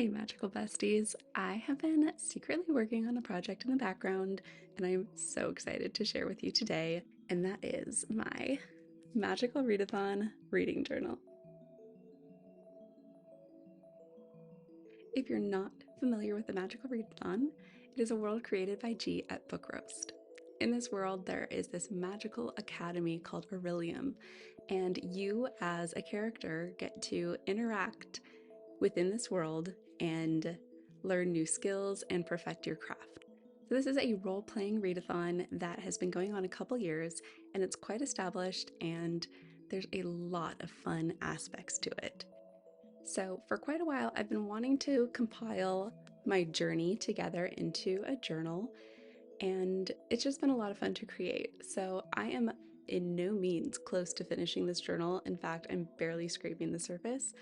Hey, Magical Besties. I have been secretly working on a project in the background, and I'm so excited to share with you today, and that is my Magical Readathon reading journal. If you're not familiar with the Magical Readathon, it is a world created by G at Book Roast. In this world, there is this magical academy called Orilium, and you, as a character, get to interact within this world and learn new skills and perfect your craft. So this is a role-playing readathon that has been going on a couple years, and it's quite established, and there's a lot of fun aspects to it. So for quite a while, I've been wanting to compile my journey together into a journal, and it's just been a lot of fun to create. So I am in no means close to finishing this journal. In fact, I'm barely scraping the surface,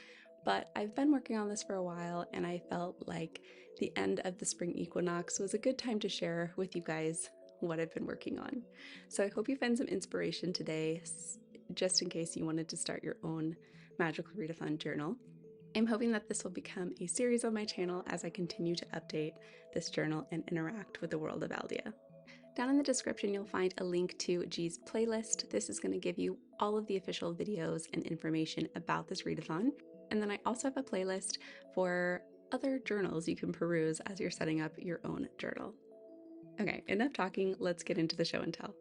but I've been working on this for a while, and I felt like the end of the spring equinox was a good time to share with you guys what I've been working on. So I hope you find some inspiration today, just in case you wanted to start your own Magical Readathon journal. I'm hoping that this will become a series on my channel as I continue to update this journal and interact with the world of Aldea. Down in the description, you'll find a link to G's playlist. This is going to give you all of the official videos and information about this readathon. And then I also have a playlist for other journals you can peruse as you're setting up your own journal. Okay, enough talking, let's get into the show and tell.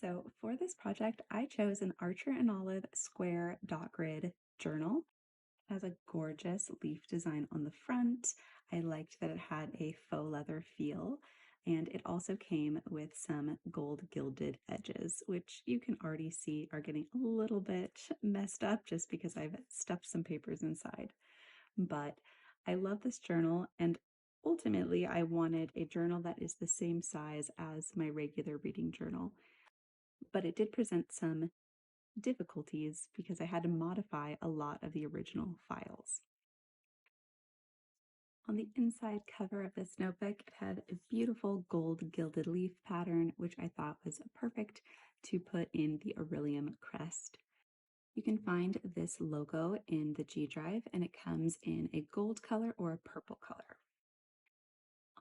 So for this project, I chose an Archer and Olive square dot grid journal. It has a gorgeous leaf design on the front. I liked that it had a faux leather feel, and it also came with some gold gilded edges, which you can already see are getting a little bit messed up just because I've stuffed some papers inside. But I love this journal, and ultimately I wanted a journal that is the same size as my regular reading journal. But it did present some difficulties because I had to modify a lot of the original files. On the inside cover of this notebook, it had a beautiful gold gilded leaf pattern, which I thought was perfect to put in the Orilium crest. You can find this logo in the G drive, and it comes in a gold color or a purple color.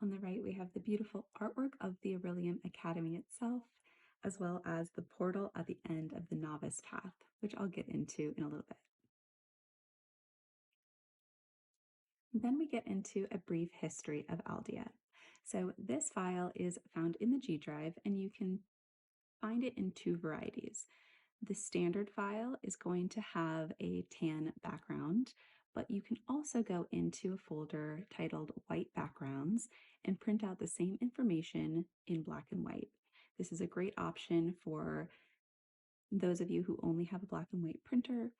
On the right, we have the beautiful artwork of the Orilium Academy itself, as well as the portal at the end of the novice path, which I'll get into in a little bit. Then we get into a brief history of Aldea. So this file is found in the G drive, and you can find it in two varieties. The standard file is going to have a tan background, but you can also go into a folder titled White Backgrounds and print out the same information in black and white. This is a great option for those of you who only have a black and white printer,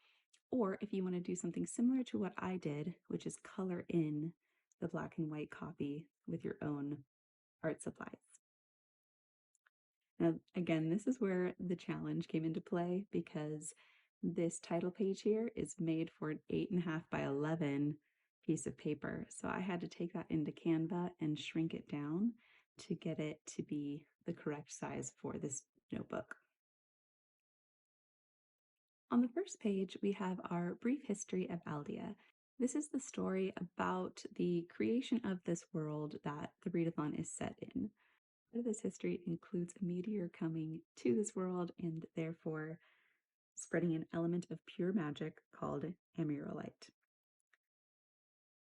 or if you want to do something similar to what I did, which is color in the black and white copy with your own art supplies. Now, again, this is where the challenge came into play because this title page here is made for an 8.5 by 11 piece of paper. So I had to take that into Canva and shrink it down to get it to be the correct size for this notebook. On the first page, we have our brief history of Aldea. This is the story about the creation of this world that the readathon is set in. Part of this history includes a meteor coming to this world and therefore spreading an element of pure magic called amirolite.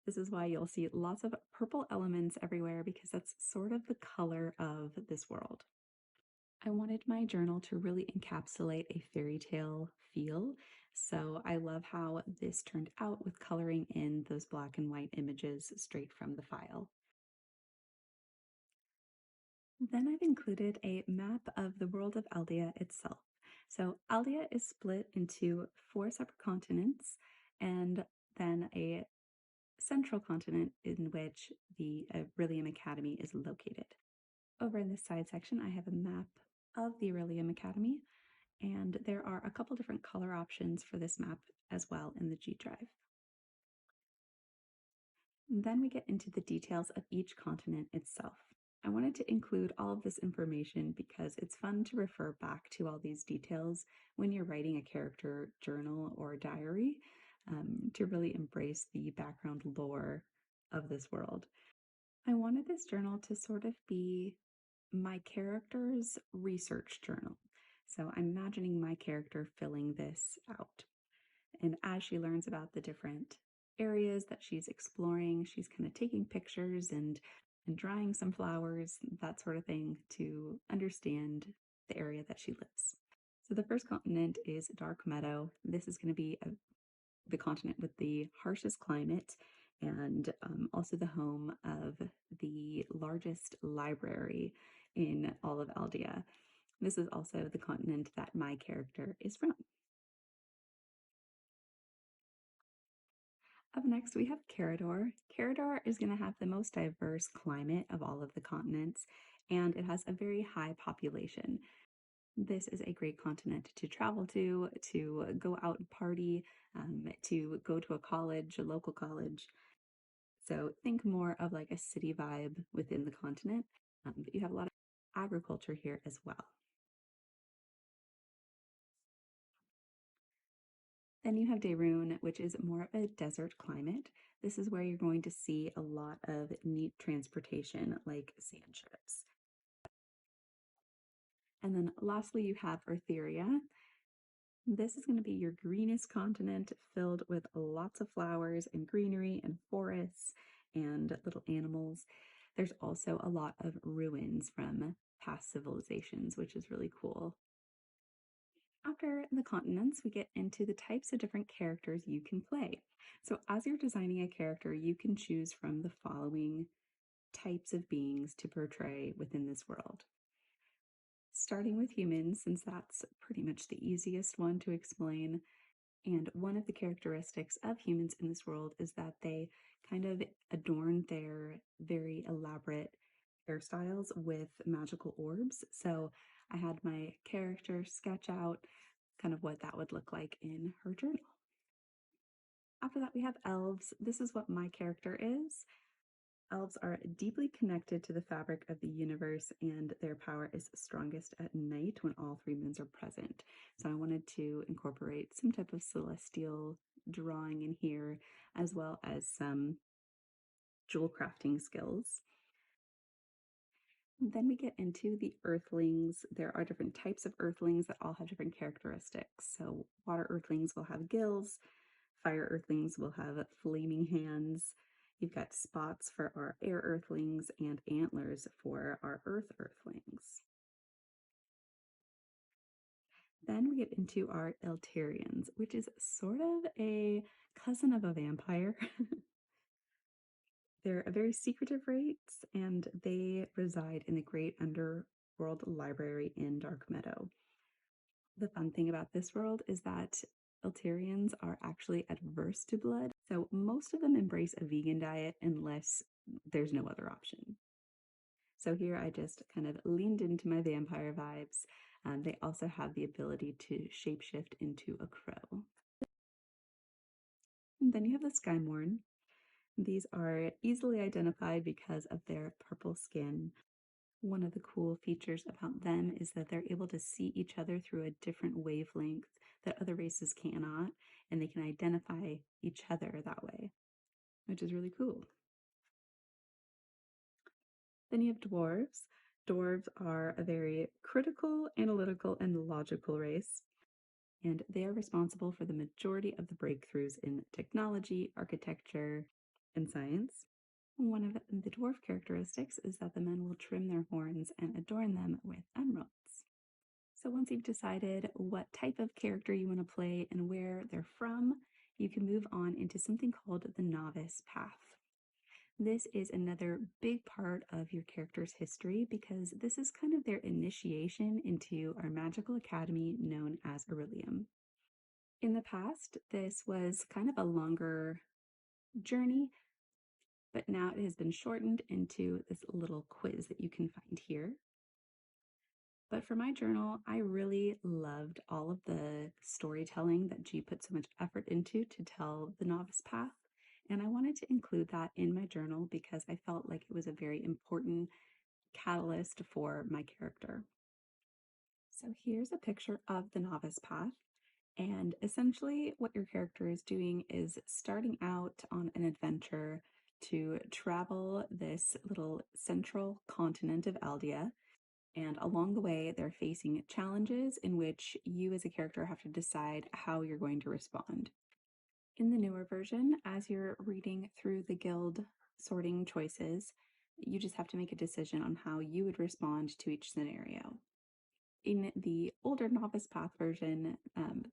This is why you'll see lots of purple elements everywhere because that's sort of the color of this world. I wanted my journal to really encapsulate a fairy tale feel, so I love how this turned out with coloring in those black and white images straight from the file. Then I've included a map of the world of Aldea itself. So Aldea is split into 4 separate continents and then a central continent in which the Orilium Academy is located. Over in this side section, I have a map of the Orilium Academy, and there are a couple different color options for this map as well in the G drive. And then we get into the details of each continent itself. I wanted to include all of this information because it's fun to refer back to all these details when you're writing a character journal or diary. to really embrace the background lore of this world. I wanted this journal to sort of be my character's research journal. So I'm imagining my character filling this out. And as she learns about the different areas that she's exploring, she's kind of taking pictures and drawing some flowers, that sort of thing, to understand the area that she lives. So the first continent is Dark Meadow. This is going to be the continent with the harshest climate and also the home of the largest library in all of Aldea. This is also the continent that my character is from. Up next, we have Carador. Carador is going to have the most diverse climate of all of the continents, and it has a very high population. This is a great continent to travel to go out and party, to go to a college, a local college. So think more of like a city vibe within the continent, but you have a lot of agriculture here as well. Then you have Daerun, which is more of a desert climate. This is where you're going to see a lot of neat transportation like sand ships. And then lastly, you have Eartheria. This is going to be your greenest continent filled with lots of flowers and greenery and forests and little animals. There's also a lot of ruins from past civilizations, which is really cool. After the continents, we get into the types of different characters you can play. So as you're designing a character, you can choose from the following types of beings to portray within this world. Starting with humans, since that's pretty much the easiest one to explain. And one of the characteristics of humans in this world is that they kind of adorn their very elaborate hairstyles with magical orbs. So I had my character sketch out kind of what that would look like in her journal. After that, we have elves. This is what my character is. Elves are deeply connected to the fabric of the universe, and their power is strongest at night when all three moons are present. So I wanted to incorporate some type of celestial drawing in here, as well as some jewel crafting skills. Then we get into the earthlings. There are different types of earthlings that all have different characteristics. So water earthlings will have gills, fire earthlings will have flaming hands. You've got spots for our air earthlings and antlers for our earth earthlings. Then we get into our Elterians, which is sort of a cousin of a vampire. They're a very secretive race, and they reside in the Great Underworld Library in Dark Meadow. The fun thing about this world is that Elterians are actually adverse to blood, so most of them embrace a vegan diet unless there's no other option. So here I just kind of leaned into my vampire vibes. They also have the ability to shapeshift into a crow. And then you have the Skymorn. These are easily identified because of their purple skin. One of the cool features about them is that they're able to see each other through a different wavelength that other races cannot, and they can identify each other that way, which is really cool. Then you have dwarves. Dwarves are a very critical, analytical, and logical race, and they are responsible for the majority of the breakthroughs in technology, architecture, and science. One of the dwarf characteristics is that the men will trim their horns and adorn them with emeralds. So once you've decided what type of character you want to play and where they're from, you can move on into something called the novice path. This is another big part of your character's history because this is kind of their initiation into our magical academy known as Orilium. In the past, this was kind of a longer journey, but now it has been shortened into this little quiz that you can find here. But for my journal, I really loved all of the storytelling that G put so much effort into to tell the novice path. And I wanted to include that in my journal because I felt like it was a very important catalyst for my character. So here's a picture of the novice path. And essentially, what your character is doing is starting out on an adventure to travel this little central continent of Aldea. And along the way, they're facing challenges in which you as a character have to decide how you're going to respond. In the newer version, as you're reading through the guild sorting choices, you just have to make a decision on how you would respond to each scenario. In the older Novice Path version,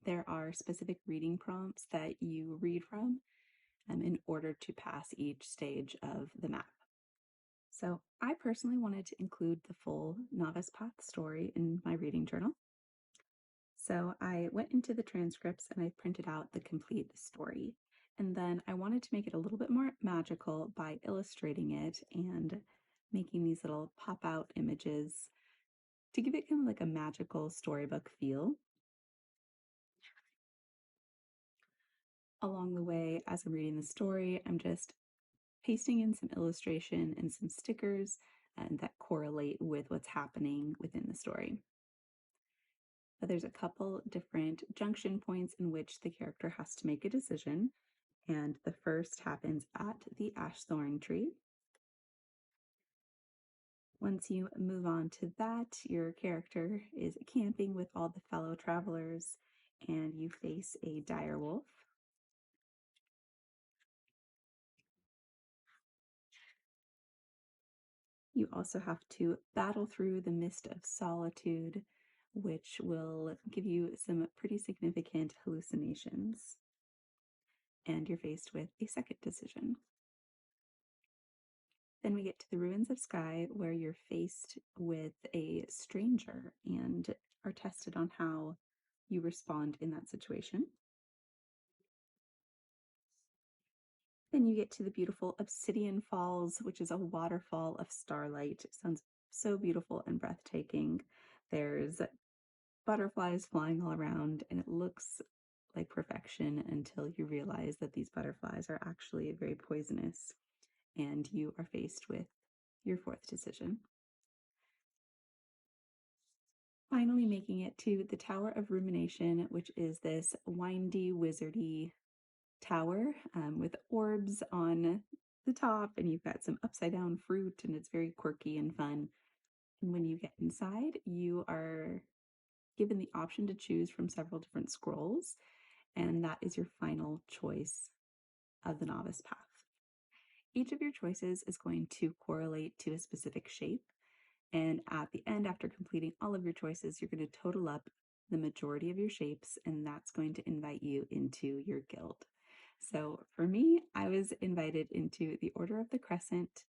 there are specific reading prompts that you read from in order to pass each stage of the map. So I personally wanted to include the full Novice Path story in my reading journal. So I went into the transcripts and I printed out the complete story. And then I wanted to make it a little bit more magical by illustrating it and making these little pop out images to give it kind of like a magical storybook feel. Along the way, as I'm reading the story, I'm just pasting in some illustration and some stickers that correlate with what's happening within the story. But there's a couple different junction points in which the character has to make a decision. And the first happens at the ashthorn tree. Once you move on to that, your character is camping with all the fellow travelers, and you face a dire wolf. You also have to battle through the mist of solitude, which will give you some pretty significant hallucinations. And you're faced with a second decision. Then we get to the ruins of Skye, where you're faced with a stranger and are tested on how you respond in that situation. Then you get to the beautiful Obsidian Falls, which is a waterfall of starlight. It sounds so beautiful and breathtaking. There's butterflies flying all around, and it looks like perfection until you realize that these butterflies are actually very poisonous, and you are faced with your fourth decision. Finally, making it to the Tower of Rumination, which is this windy, wizardy tower with orbs on the top, and you've got some upside down fruit, and it's very quirky and fun. And when you get inside, you are given the option to choose from several different scrolls, and that is your final choice of the novice path. Each of your choices is going to correlate to a specific shape, and at the end, after completing all of your choices, you're going to total up the majority of your shapes, and that's going to invite you into your guild. So for me, I was invited into the Order of the Crescent,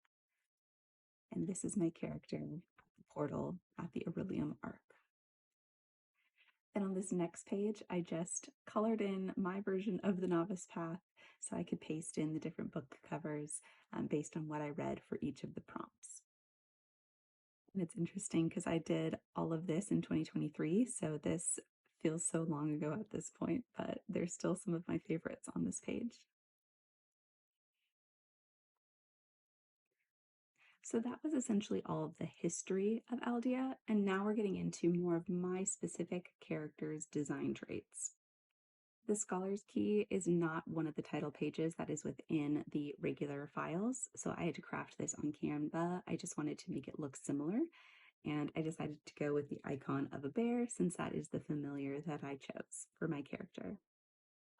and this is my character, the portal at the Orilium Arc. And on this next page, I just colored in my version of the novice path so I could paste in the different book covers based on what I read for each of the prompts. And it's interesting because I did all of this in 2023, so this feels so long ago at this point, but there's still some of my favorites on this page. So that was essentially all of the history of Aldea, and now we're getting into more of my specific character's design traits. The Scholar's Key is not one of the title pages that is within the regular files, so I had to craft this on Canva. I just wanted to make it look similar, and I decided to go with the icon of a bear since that is the familiar that I chose for my character.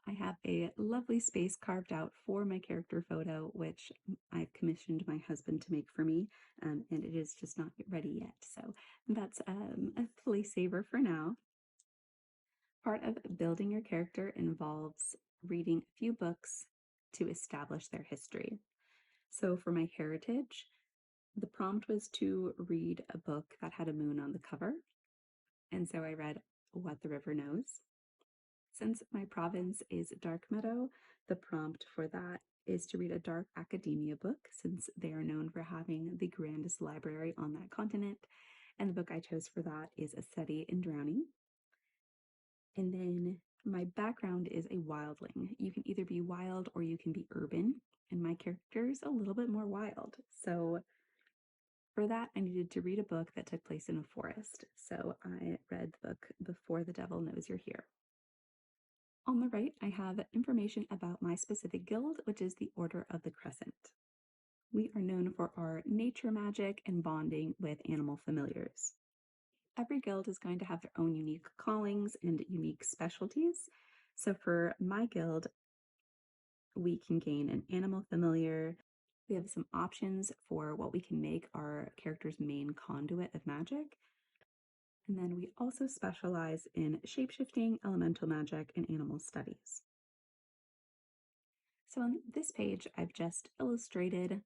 I have a lovely space carved out for my character photo, which I've commissioned my husband to make for me, and it is just not ready yet. So that's a place saver for now. Part of building your character involves reading a few books to establish their history. So for my heritage, the prompt was to read a book that had a moon on the cover. And so I read What the River Knows. Since my province is Dark Meadow, the prompt for that is to read a dark academia book, since they are known for having the grandest library on that continent. And the book I chose for that is A Study in Drowning. And then my background is a wildling. You can either be wild or you can be urban, and my character is a little bit more wild. So for that, I needed to read a book that took place in a forest. So I read the book Before the Devil Knows You're Here. On the right, I have information about my specific guild, which is the Order of the Crescent. We are known for our nature magic and bonding with animal familiars. Every guild is going to have their own unique callings and unique specialties. So for my guild, we can gain an animal familiar. We have some options for what we can make our character's main conduit of magic. And then we also specialize in shapeshifting, elemental magic, and animal studies. So on this page, I've just illustrated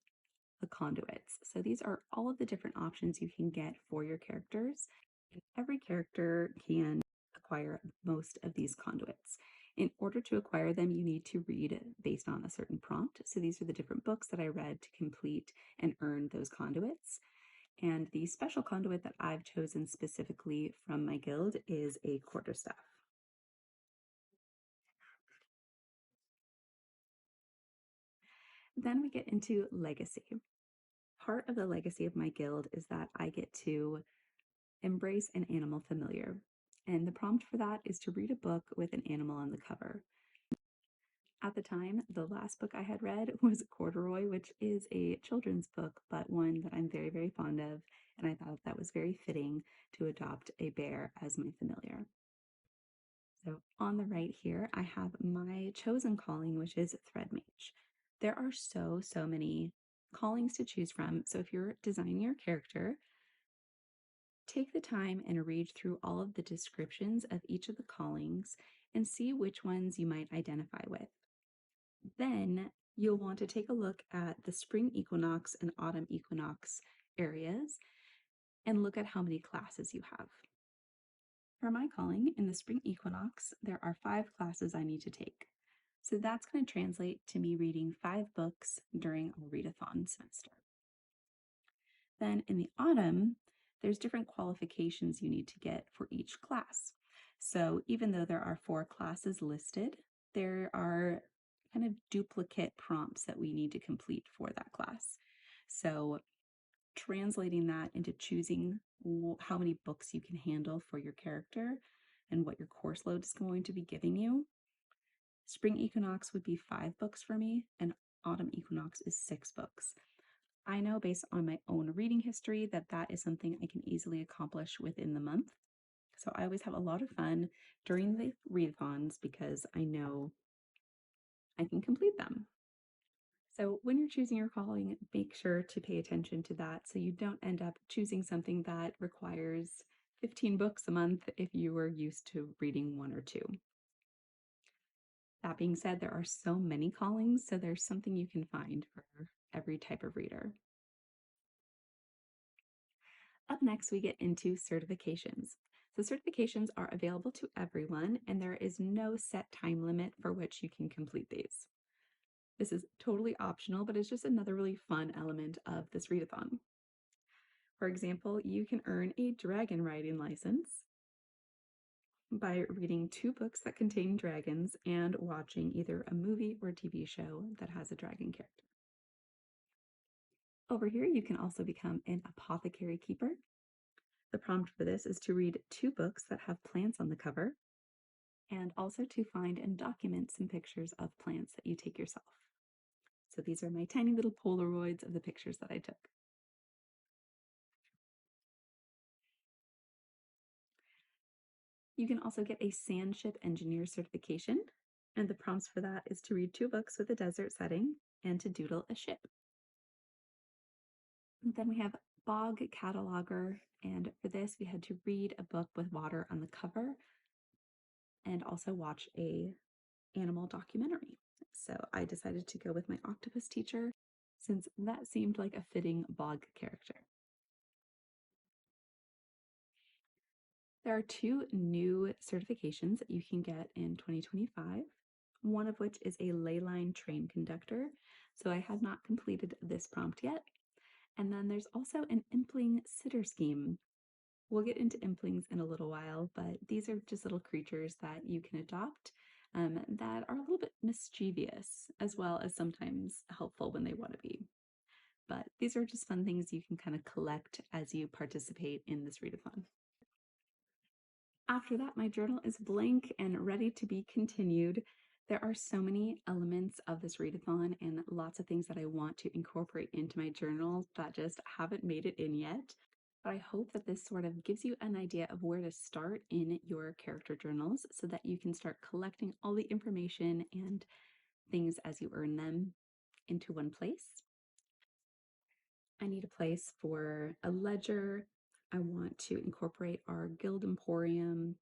the conduits. So these are all of the different options you can get for your characters. And every character can acquire most of these conduits. In order to acquire them, you need to read based on a certain prompt. So these are the different books that I read to complete and earn those conduits. And the special conduit that I've chosen specifically from my guild is a quarterstaff. Then we get into legacy. Part of the legacy of my guild is that I get to embrace an animal familiar. And the prompt for that is to read a book with an animal on the cover. At the time, the last book I had read was Corduroy, which is a children's book, but one that I'm very, very fond of. And I thought that was very fitting to adopt a bear as my familiar. So on the right here, I have my chosen calling, which is Thread Mage. There are so many callings to choose from. So if you're designing your character, take the time and read through all of the descriptions of each of the callings and see which ones you might identify with. Then you'll want to take a look at the spring equinox and autumn equinox areas and look at how many classes you have. For my calling in the spring equinox, there are 5 classes I need to take. So that's going to translate to me reading 5 books during a readathon semester. Then in the autumn, there's different qualifications you need to get for each class. So even though there are 4 classes listed, there are kind of duplicate prompts that we need to complete for that class. So translating that into choosing how many books you can handle for your character and what your course load is going to be giving you. Spring equinox would be 5 books for me, and autumn equinox is 6 books. I know based on my own reading history that that is something I can easily accomplish within the month. So I always have a lot of fun during the readathons because I know I can complete them. So when you're choosing your calling, make sure to pay attention to that so you don't end up choosing something that requires 15 books a month if you were used to reading 1 or 2. That being said, there are so many callings, so there's something you can find for every type of reader. Up next, we get into certifications. So certifications are available to everyone, and there is no set time limit for which you can complete these. This is totally optional, but it's just another really fun element of this readathon. For example, you can earn a dragon riding license by reading 2 books that contain dragons and watching either a movie or TV show that has a dragon character. Over here, you can also become an apothecary keeper. The prompt for this is to read 2 books that have plants on the cover and also to find and document some pictures of plants that you take yourself. So these are my tiny little Polaroids of the pictures that I took. You can also get a sand ship engineer certification, and the prompts for that is to read 2 books with a desert setting and to doodle a ship. And then we have bog cataloger, and for this we had to read a book with water on the cover and also watch a animal documentary. So I decided to go with my octopus teacher since that seemed like a fitting bog character. There are 2 new certifications that you can get in 2025, one of which is a leyline train conductor. So I have not completed this prompt yet. And then there's also an impling sitter scheme. We'll get into implings in a little while, but these are just little creatures that you can adopt that are a little bit mischievous, as well as sometimes helpful when they want to be. But these are just fun things you can kind of collect as you participate in this readathon. After that, my journal is blank and ready to be continued. There are so many elements of this readathon and lots of things that I want to incorporate into my journal that just haven't made it in yet. But I hope that this sort of gives you an idea of where to start in your character journals so that you can start collecting all the information and things as you earn them into one place. I need a place for a ledger. I want to incorporate our Guild Emporium,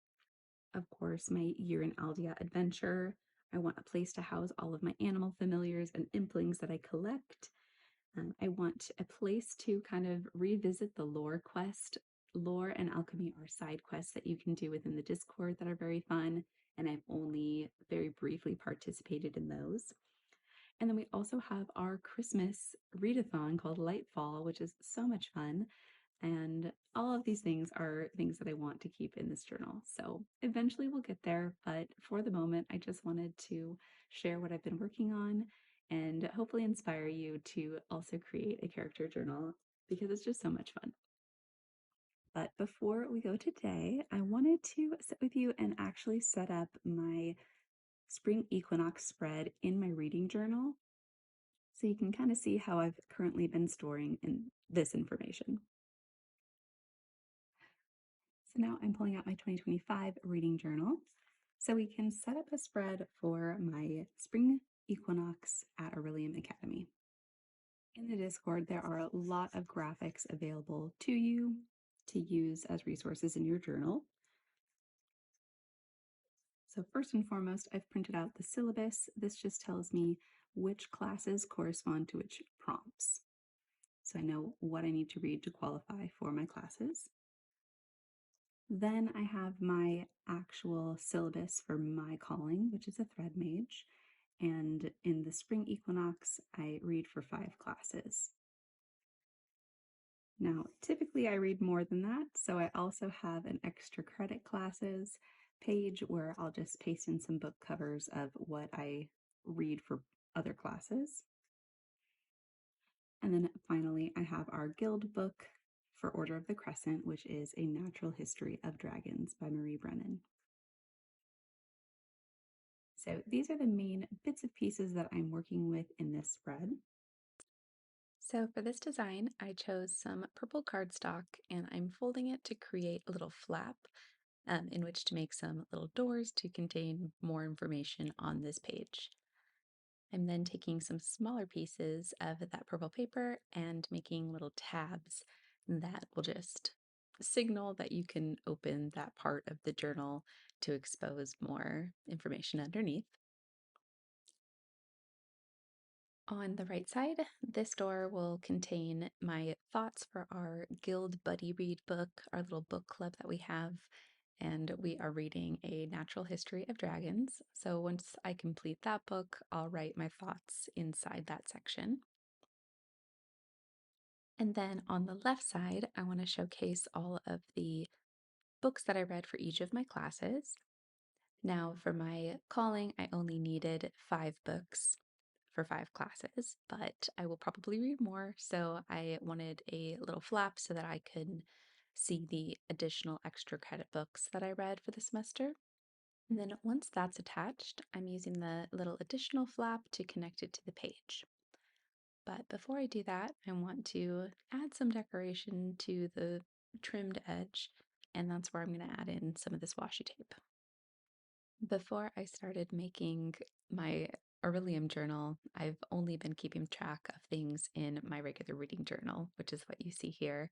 of course, my year in Aldea adventure. I want a place to house all of my animal familiars and implings that I collect. I want a place to kind of revisit the lore quest. Lore and alchemy are side quests that you can do within the Discord that are very fun, and I've only very briefly participated in those. And then we also have our Christmas readathon called Lightfall, which is so much fun. And all of these things are things that I want to keep in this journal. So eventually we'll get there. But for the moment, I just wanted to share what I've been working on and hopefully inspire you to also create a character journal because it's just so much fun. But before we go today, I wanted to sit with you and actually set up my spring equinox spread in my reading journal so you can kind of see how I've currently been storing in this information. So now I'm pulling out my 2025 reading journal so we can set up a spread for my spring equinox at Orilium Academy. In the Discord, there are a lot of graphics available to you to use as resources in your journal. So first and foremost, I've printed out the syllabus. This just tells me which classes correspond to which prompts. So I know what I need to read to qualify for my classes. Then I have my actual syllabus for my calling, which is a thread mage. And in the spring equinox, I read for 5 classes. Now, typically I read more than that, so I also have an extra credit classes page where I'll just paste in some book covers of what I read for other classes. And then finally, I have our guild book for Order of the Crescent, which is A Natural History of Dragons by Marie Brennan. So these are the main bits and pieces that I'm working with in this spread. So for this design, I chose some purple cardstock and I'm folding it to create a little flap in which to make some little doors to contain more information on this page. I'm then taking some smaller pieces of that purple paper and making little tabs that will just signal that you can open that part of the journal to expose more information underneath. On the right side, this door will contain my thoughts for our Guild Buddy Read book, our little book club that we have, and we are reading A Natural History of Dragons. So once I complete that book, I'll write my thoughts inside that section. And then on the left side, I want to showcase all of the books that I read for each of my classes. Now, for my calling, I only needed 5 books for 5 classes, but I will probably read more. So I wanted a little flap so that I could see the additional extra credit books that I read for the semester. And then once that's attached, I'm using the little additional flap to connect it to the page. But before I do that, I want to add some decoration to the trimmed edge, and that's where I'm going to add in some of this washi tape. Before I started making my Orilium journal, I've only been keeping track of things in my regular reading journal, which is what you see here,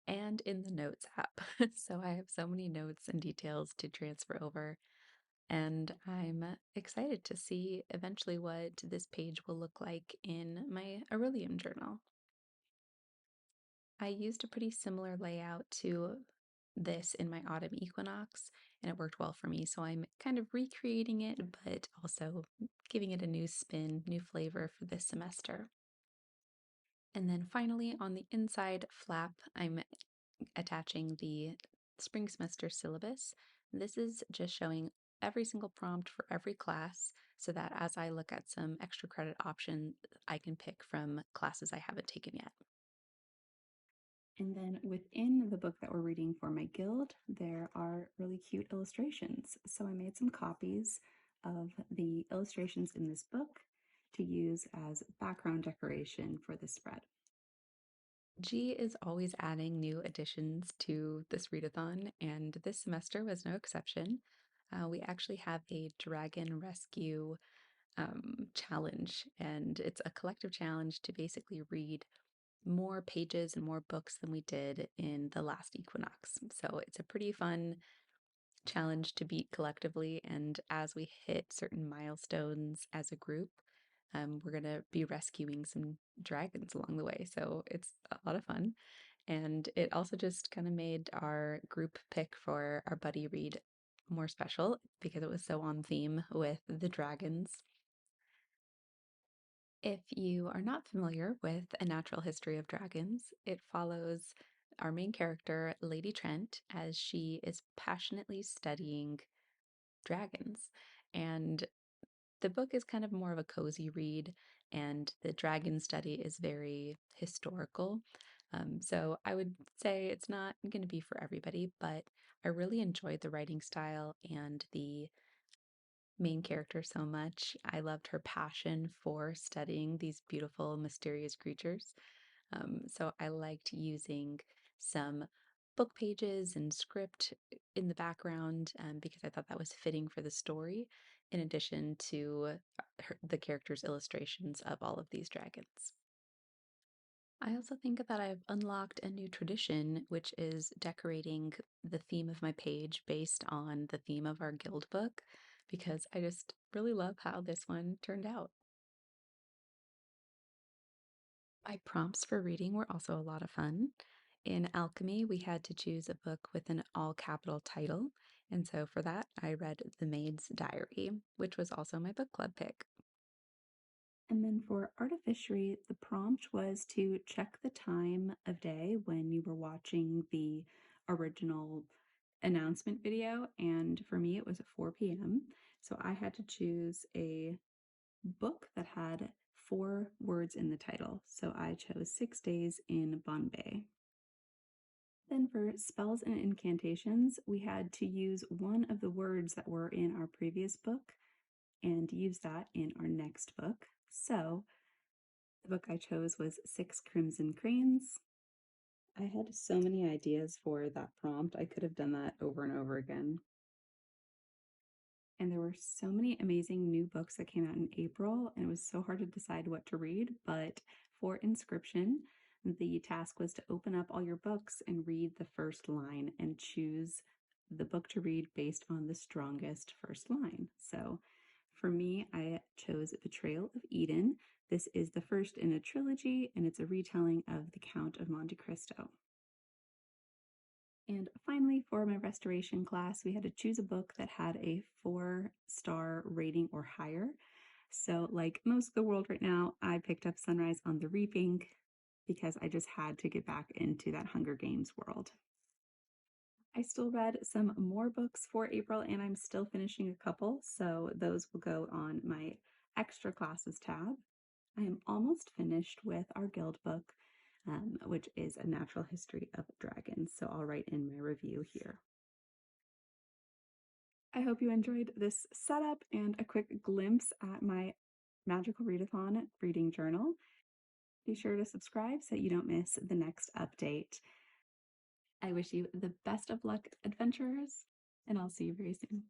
and in the notes app. So I have so many notes and details to transfer over, and I'm excited to see eventually what this page will look like in my Orilium journal. I used a pretty similar layout to this in my autumn equinox, and it worked well for me. So I'm kind of recreating it, but also giving it a new spin, new flavor for this semester. And then finally, on the inside flap, I'm attaching the spring semester syllabus. This is just showing every single prompt for every class so that as I look at some extra credit options, I can pick from classes I haven't taken yet. And then within the book that we're reading for my guild, there are really cute illustrations. So I made some copies of the illustrations in this book to use as background decoration for the spread. G is always adding new additions to this readathon, and this semester was no exception. We actually have a dragon rescue challenge, and it's a collective challenge to basically read more pages and more books than we did in the last equinox. So it's a pretty fun challenge to beat collectively. And as we hit certain milestones as a group, we're going to be rescuing some dragons along the way. So it's a lot of fun. And it also just kind of made our group pick for our buddy read more special because it was so on theme with the dragons. If you are not familiar with A Natural History of Dragons, it follows our main character, Lady Trent, as she is passionately studying dragons. And the book is kind of more of a cozy read, and the dragon study is very historical. So I would say it's not going to be for everybody, but I really enjoyed the writing style and the main character so much. I loved her passion for studying these beautiful, mysterious creatures. So I liked using some book pages and script in the background because I thought that was fitting for the story, in addition to the characters' illustrations of all of these dragons. I also think that I've unlocked a new tradition, which is decorating the theme of my page based on the theme of our guild book, because I just really love how this one turned out. My prompts for reading were also a lot of fun. In alchemy, we had to choose a book with an all capital title, and so for that, I read The Maid's Diary, which was also my book club pick. And then for artificery, the prompt was to check the time of day when you were watching the original announcement video. And for me, it was at 4 p.m. So I had to choose a book that had 4 words in the title. So I chose 6 Days in Bombay. Then for spells and incantations, we had to use one of the words that were in our previous book and use that in our next book. So the book I chose was Six Crimson Cranes. I had so many ideas for that prompt. I could have done that over and over again. And there were so many amazing new books that came out in April, and it was so hard to decide what to read. But for Inscription, the task was to open up all your books and read the first line and choose the book to read based on the strongest first line. So for me, I chose Betrayal of Eden. This is the first in a trilogy, and it's a retelling of The Count of Monte Cristo. And finally, for my restoration class, we had to choose a book that had a 4-star rating or higher. So, like most of the world right now, I picked up Sunrise on the Reaping because I just had to get back into that Hunger Games world. I still read some more books for April, and I'm still finishing a couple, so those will go on my extra classes tab. I am almost finished with our guild book, which is A Natural History of Dragons, so I'll write in my review here. I hope you enjoyed this setup and a quick glimpse at my Magical Readathon reading journal. Be sure to subscribe so you don't miss the next update. I wish you the best of luck, adventurers, and I'll see you very soon.